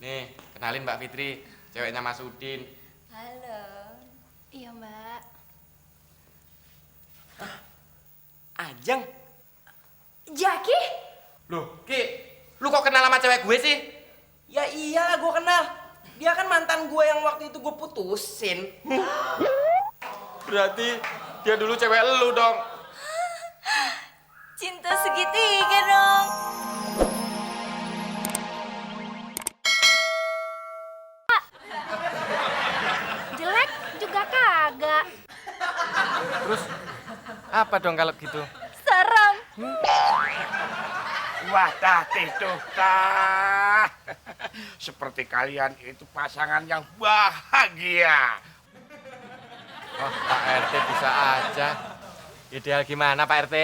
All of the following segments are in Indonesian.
Nih, kenalin Mbak Fitri, ceweknya Mas Udin. Halo. Iya, Mbak. Ajeng. Jaki? Loh, Ki, lu kok kenal sama cewek gue sih? Ya iyalah gue kenal. Dia kan mantan gue yang waktu itu gue putusin. Berarti dia dulu cewek lu dong. Cinta segitiga dong. Jelek juga kagak. Terus apa dong kalau gitu? Serem. Wah, tuh, tah. Seperti kalian itu pasangan yang bahagia. Oh, Pak RT bisa aja. Ideal gimana Pak RT?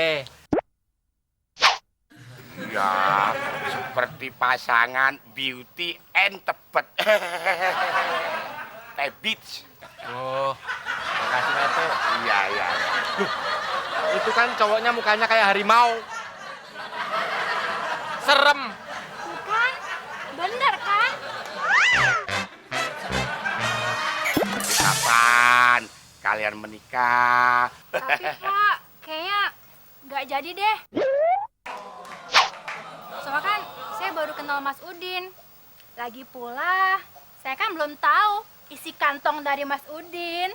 Ya, seperti pasangan Beauty and Tebet. Beach. Oh, makasih Pak RT. Iya, iya. Itu kan cowoknya mukanya kayak harimau. Serem. Bukan? Bener kan? Kapan kalian menikah? Tapi Pak, kayaknya nggak jadi deh. Soalnya kan saya baru kenal Mas Udin. Lagi pula, saya kan belum tahu isi kantong dari Mas Udin.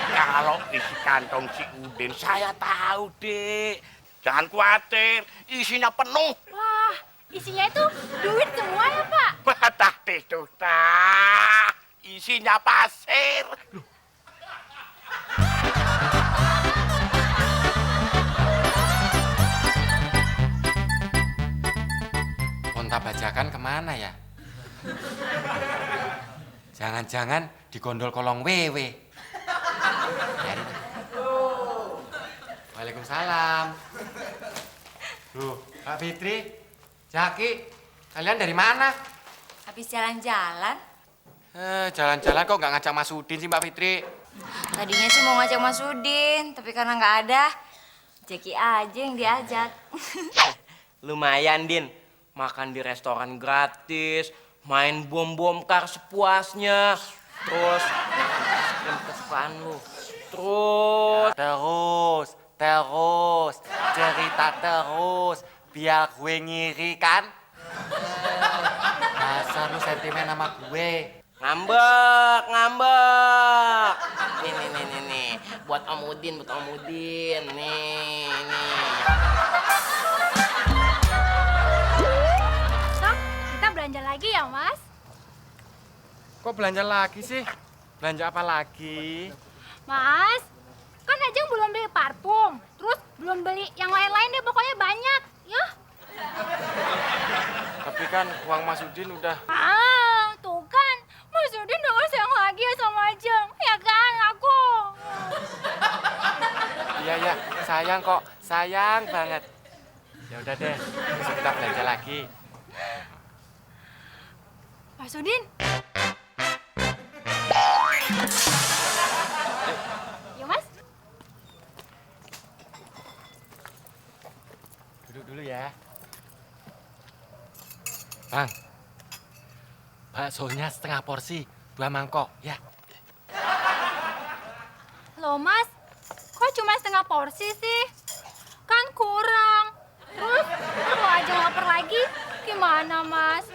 Kalau isi kantong si Udin, saya tahu, Dek. Jangan khawatir, isinya penuh. Wah, isinya itu duit semua ya Pak? Batah tuh, tah. Isinya pasir. Onta bajakan kemana ya? Jangan-jangan digondol kolong wewe. Biarin. Waalaikumsalam. Loh, Pak Fitri, Jaki, kalian dari mana? Habis jalan-jalan. Jalan-jalan kok nggak ngajak Mas Udin sih Mbak Fitri? Tadinya sih mau ngajak Mas Udin, tapi karena nggak ada, Jeki aja yang diajak. Lumayan, Din. Makan di restoran gratis, main bom-bom kar sepuasnya. Terus makan es krim kesukaan lu. Terus, cerita terus, biar gue ngiri kan? Dasar lu sentimen sama gue. Ngambek. Nih. Buat Om Udin. Nih. Sok, kita belanja lagi ya Mas? Kok belanja lagi sih? Belanja apa lagi? Mas, kan Ajeng belum beli parfum. Terus belum beli yang lain-lain deh, pokoknya banyak. Ya. Tapi kan uang Mas Udin udah... Tuh kan. Mas Udin udah gak sayang lagi ya sama Ajeng. Ya kan, aku. Iya, sayang kok. Sayang banget. Ya udah deh, besok kita belanja lagi. Mas Udin. Ya Mas. Duduk dulu ya. Bang, baksonya setengah porsi, 2 mangkok, ya. Loh Mas, kok cuma setengah porsi sih? Kan kurang. Terus kalau Ajeng lapar lagi, gimana Mas?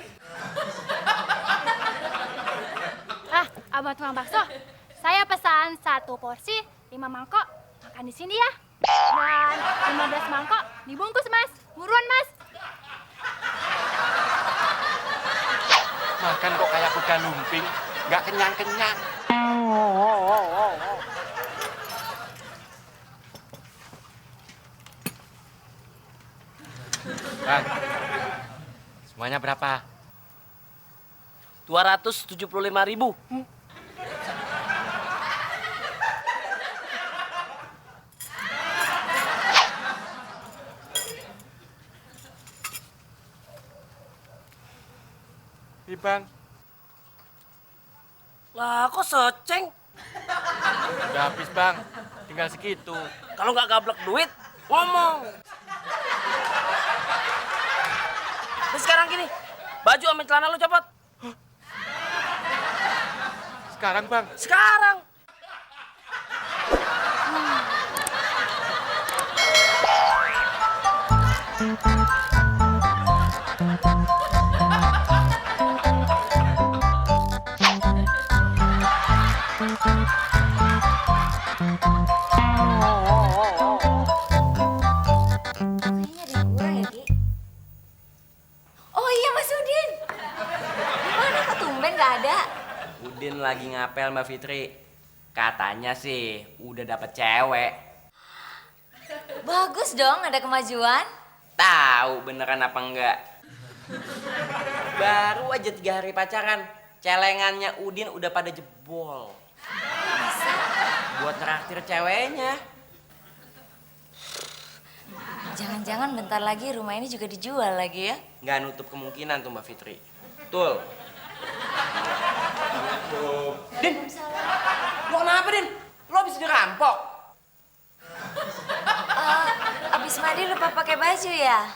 Abang tukang bakso, saya pesan 1 porsi, 5 mangkok, makan di sini ya. Dan 15 mangkok dibungkus Mas, buruan Mas. Makan kok kayak kuda lumping, nggak kenyang-kenyang. Bang, semuanya berapa? 275.000. Nih bang, Lah, kok seceng? udah habis bang, tinggal segitu. Kalau nggak gablek duit, ngomong. Terus sekarang gini, Baju sama celana lu copot. Sekarang bang. Sekarang. Kayaknya ada yang kurang ya, Ki. Oh iya, Mas Udin. Gimana kok tumben gak ada? Udin lagi ngapel Mbak Fitri. Katanya sih udah dapet cewek. Bagus dong, ada kemajuan. Tahu beneran apa enggak? Baru aja 3 hari pacaran, celengannya Udin udah pada jebol. Buat nraktir ceweknya. Jangan-jangan bentar lagi rumah ini juga dijual lagi ya? Nggak nutup kemungkinan tuh Mbak Fitri. Betul. Din, lo kenapa Din? Lo habis dirampok? Abis mandi lupa pakai baju ya?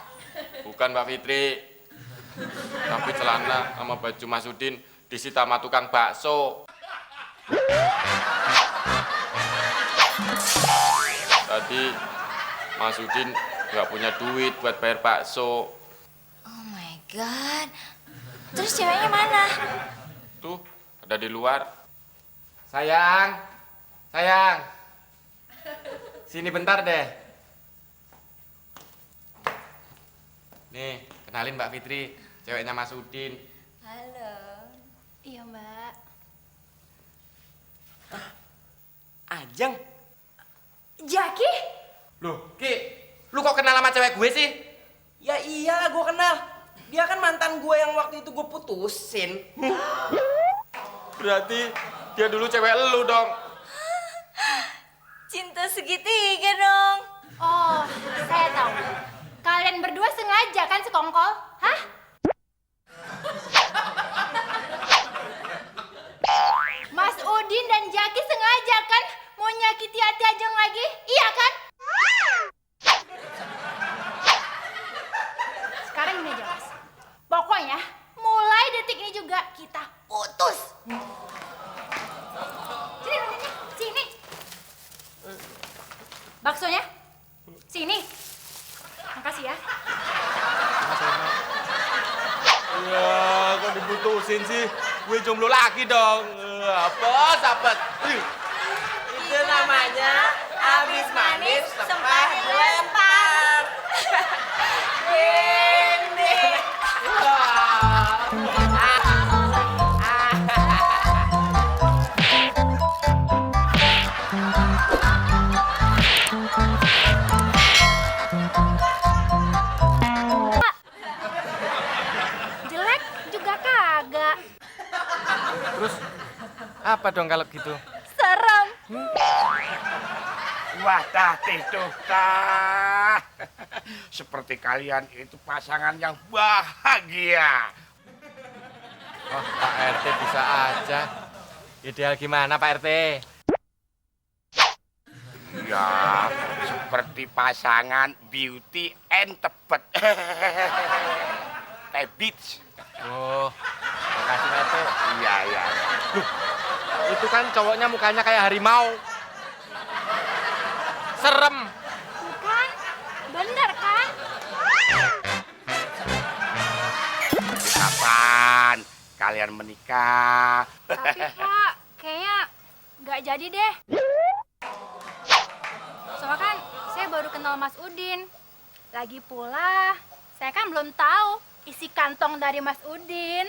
Bukan Mbak Fitri. Tapi celana sama baju Mas Udin disita sama tukang bakso. Tadi Mas Udin nggak punya duit buat bayar bakso. Oh my god. Terus ceweknya mana? Tuh, ada di luar. Sayang, sayang. Sini bentar deh. Nih, kenalin Mbak Fitri, ceweknya Mas Udin. Halo. Iya, Mbak. Ajeng. Jaki? Loh, Ki, lu kok kenal sama cewek gue sih? Ya iyalah gue kenal. Dia kan mantan gue yang waktu itu gue putusin. Berarti dia dulu cewek lu dong. Cinta segitiga dong. Oh, saya tahu. Kalian berdua sengaja kan sekongkol? Hah? Mas Udin dan Jaki sengaja kan mau nyakiti hati Ajeng lagi? Iya kan? Sekarang ini aja, Mas. Pokoknya mulai detik ini juga kita putus. Sini, sini. Baksonya? Sini. Makasih ya. Ya, kok diputusin sih? Gue jomblo lagi dong. Apa, sahabat? Itu namanya abis manis sempah dilempar. Jelek juga kagak. Terus apa dong kalau gitu? Serem. Wah, tuh, tah. Seperti kalian itu pasangan yang bahagia. Oh, Pak RT bisa aja. Ideal gimana Pak RT? Ya, seperti pasangan Beauty and Tebet. Beach. Oh, makasih Pak RT. Iya, iya. Itu kan cowoknya mukanya kayak harimau. Serem. Bukan? Bener kan? Kapan kalian menikah? Tapi Pak, kayaknya nggak jadi deh. Soalnya kan saya baru kenal Mas Udin. Lagi pula, saya kan belum tahu isi kantong dari Mas Udin.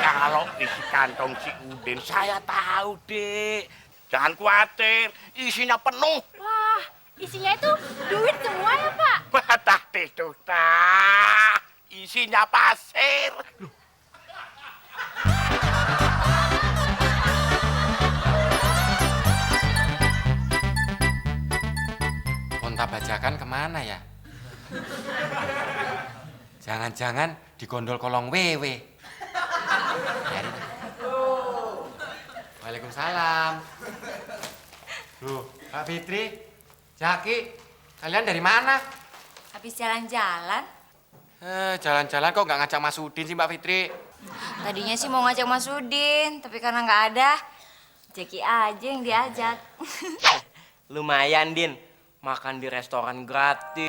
Kalau isi kantong si Udin, saya tahu, Dek. Jangan khawatir, isinya penuh. Wah, isinya itu duit semua ya Pak? Batah itu, tah. Isinya pasir. Onta bajakan kemana ya? Jangan-jangan digondol kolong wewe. Nyari. Waalaikumsalam. Loh, Pak Fitri, Jaki, kalian dari mana? Habis jalan-jalan, Jalan-jalan kok nggak ngajak Mas Udin sih Mbak Fitri? Tadinya sih mau ngajak Mas Udin, tapi karena nggak ada, Jeki aja yang diajak. Lumayan, Din. Makan di restoran gratis.